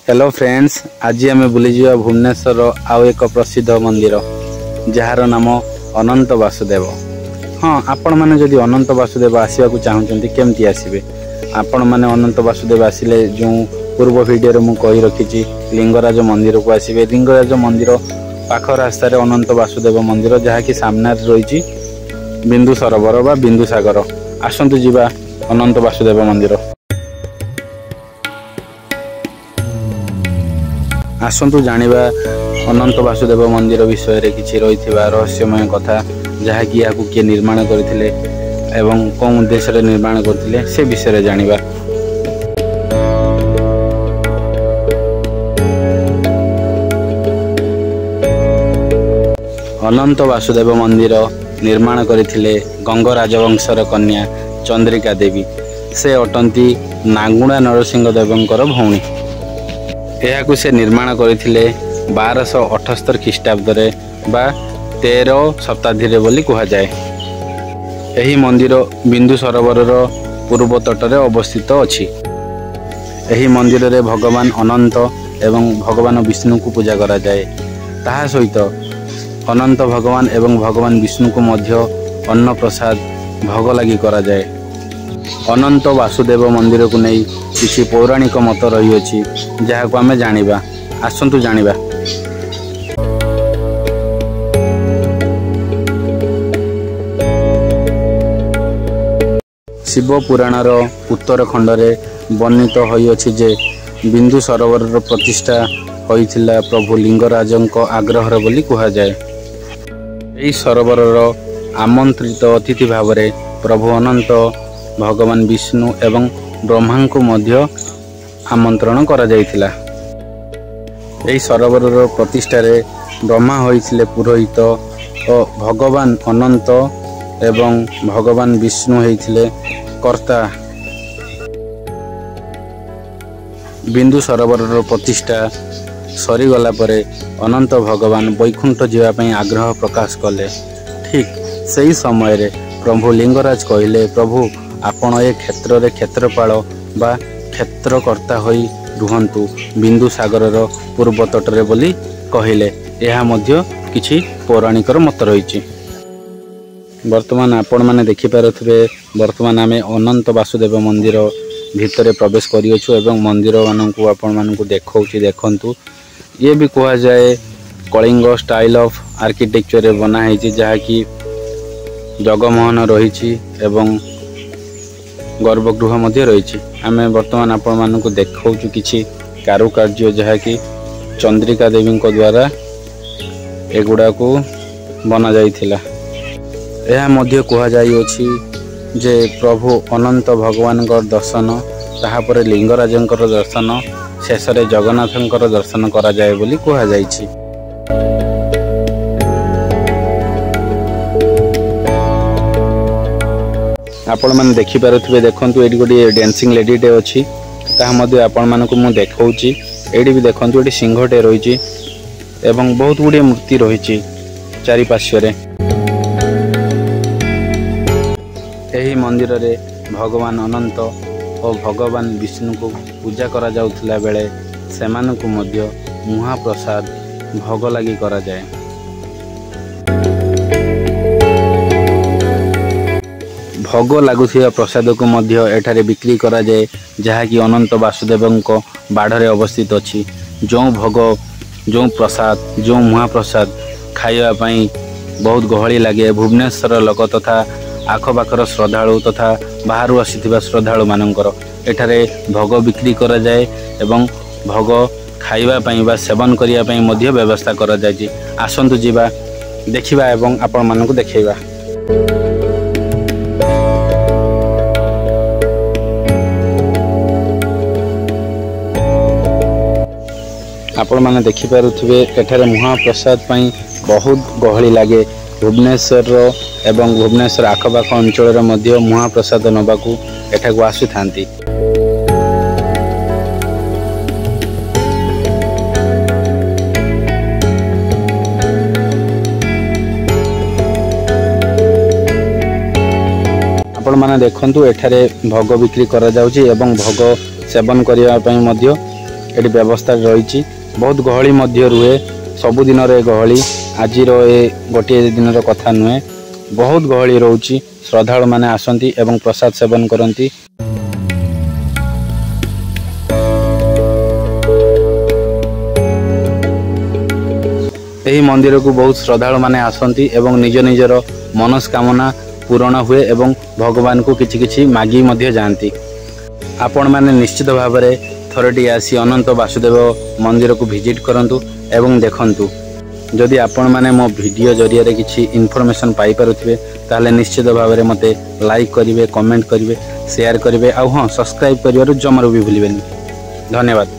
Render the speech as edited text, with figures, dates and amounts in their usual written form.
Hello friends, आज आम बुलीजा भुवनेश्वर आउ एक प्रसिद्ध मंदिर जार नाम अनंत वासुदेव। हाँ, आपण मैंने जदि अनंत वासुदेव आसवाक चाहते केमती आसवे? आपण मैंने अनंत वासुदेव आसिले जो पूर्व वीडियो मु कही रखी लिंगराज मंदिर को आसवे। लिंगराज मंदिर पाख रास्तार अनंत वासुदेव मंदिर जहाँकि सामने रही बिंदु सरोवर बा बिंदु सागर। आसतु जीवा अनंत वासुदेव मंदिर। आसतु जानिबा अनंत वासुदेव मंदिर विषय रे किछि रहिथिबा रहस्यमय कथा जहाँकि याकु किए निर्माण करथिले एवं कौन उद्देश्य रे निर्माण करथिले से विषय रे जानिबा। अनंत वासुदेव मंदिर निर्माण करथिले गंग राजवंशर कन्या चंद्रिका देवी। से अटंती नागुणा नरसिंह देवंकर भौणी। यह से निर्माण करथिले 1278 ख्रीष्टाब्द बा 13 शताब्दी बोली कह जाए। यही मंदिर बिंदु सरोवर पूर्व तट अवस्थित अछि। यही मंदिर रे भगवान अनंत एवं भगवान विष्णु को पूजा करा जाए। ताहा सहित अनंत भगवान एवं भगवान विष्णु को मध्य अन्न प्रसाद भोग लगी करा जाए। अनंत वासुदेव मंदिर को नहीं किसी पौराणिक मत रही अछि जहाँ को आमे जानिबा। आसंतु जानिबा। शिव पुराणर उत्तर खंडरे वर्णित होई अछि जे बिंदु सरोवर प्रतिष्ठा होइथिला प्रभु लिंगराजंक आग्रह बोली कहा जाए। यही सरोवर आमंत्रित अतिथि भाव में प्रभु अनंत भगवान विष्णु एवं ब्रह्मा को मध्य आमंत्रण करा जायथिला। एही सरोवर प्रतिष्ठा रे ब्रह्मा होइथिले पुरोहित और भगवान अनंत एवं भगवान विष्णु होइथिले कर्ता। बिंदु सरोवर प्रतिष्ठा सरीगला परे अनंत भगवान वैकुंठ जीवा पई आग्रह प्रकाश कले। ठीक सही समय रे प्रभु लिंगराज कहले, प्रभु आपण ए क्षेत्र रे क्षेत्रपाल बा क्षेत्रकर्ता होई रुहंतु बिंदु सागर पूर्व तटरे बोली कहले। यह मध्य किछि पौराणिकर मत रही। वर्तमान आपण माने देखि पारुथिबे, वर्तमान आमे अनंत वासुदेव मंदिर भितरे प्रवेश करियोछु एवं मंदिर माननकु आपण माननकु देखौछि। देखंतु ये भी कहा जाए कलिंग स्टाइल ऑफ आर्किटेक्चर रे बना है जहाँकि जगमोहन रही एवं गर्भगृह मध्य रही। आमे वर्तमान आपण माननकु देखौछु किछि कारुकार्य जहाँकि चंद्रिका देवी द्वारा एगुड़ा को बना जाइथिला। यह मध्य कह जाइछि जे प्रभु अनंत भगवान दर्शन ताहापर लिंगराजंकर दर्शन शेष रे जगन्नाथंकर दर्शन करा जाए बोली कहा जाइछि। आपण माने देखि पारुथिबे, देखंतु एडी गोटे डांसिंग लेडी टे अछि ताहा मध्ये आपण मानकु मु देखौछि। एडी भी देखंतु एडी सिंहटे रहिछि एवं बहुत गुडी मूर्ति रहिछि चारि पार्श्व रे। एही मंदिर रे भगवान अनंत और भगवान विष्णु को पूजा करा जाउथिला बेले सेमानकु मध्य महाप्रसाद भोग लगी करा जाए। भोग लगुथिबा प्रसाद को मध्य एठारे बिक्री करा जाए जहाँकि अनंत वासुदेवंक बाढ़ अवस्थित अछि। जो भोग जो प्रसाद जो महाप्रसाद खाइबा पई बहुत गहली लगे। भुवनेश्वर लोक तथा आखपाखर श्रद्धालु तथा बाहर आसीथिबा श्रद्धालु मानकर एठारे भोग बिक्री करा जाए एवं भोग खाइबा पई बा सेवन करिया पई मध्य व्यवस्था करा जाय। आसंतु जीवा देखिबा एवं आपण मानकु देखैबा। आपण माने देखि पारुथिबे एठारे महाप्रसाद पई बहुत गहली लागे। भुवनेश्वर एवं भुवनेश्वर आखपाख अंचल मध्य महाप्रसाद नबाकू एठाकू आसुथांती। आपण माने देखंतु एठारे भोग बिक्री करा जाउची एवं भोग सेवन करिया पई मध्य ये व्यवस्था रही। बहुत गहली मध्य रुहे, सबुदिन गहली, आज गोटे दिन कथा नुहे, बहुत गहली रोची। श्रद्धालु मैंने आसती एवं प्रसाद सेवन करती। यही मंदिर को बहुत श्रद्धालु मैंने आसती एवं निज निजर मनस्कामना पूरण हुए एवं भगवान को किछि किछि मागी मध्य जाती। आपण मैंने निश्चित भाव में थरटी आसी अनंत वासुदेव मंदिर को विजिट करंतु एवं देखंतु। जदि आपण मैंने मो वीडियो जरिया किछि इनफॉरमेशन पाई पारुथिबे ताले निश्चित भाव में मते लाइक करिवे, कमेंट करिवे, शेयर करिवे, आ हां सब्सक्राइब करिवारु जमारू भी भूलिबेनी। धन्यवाद।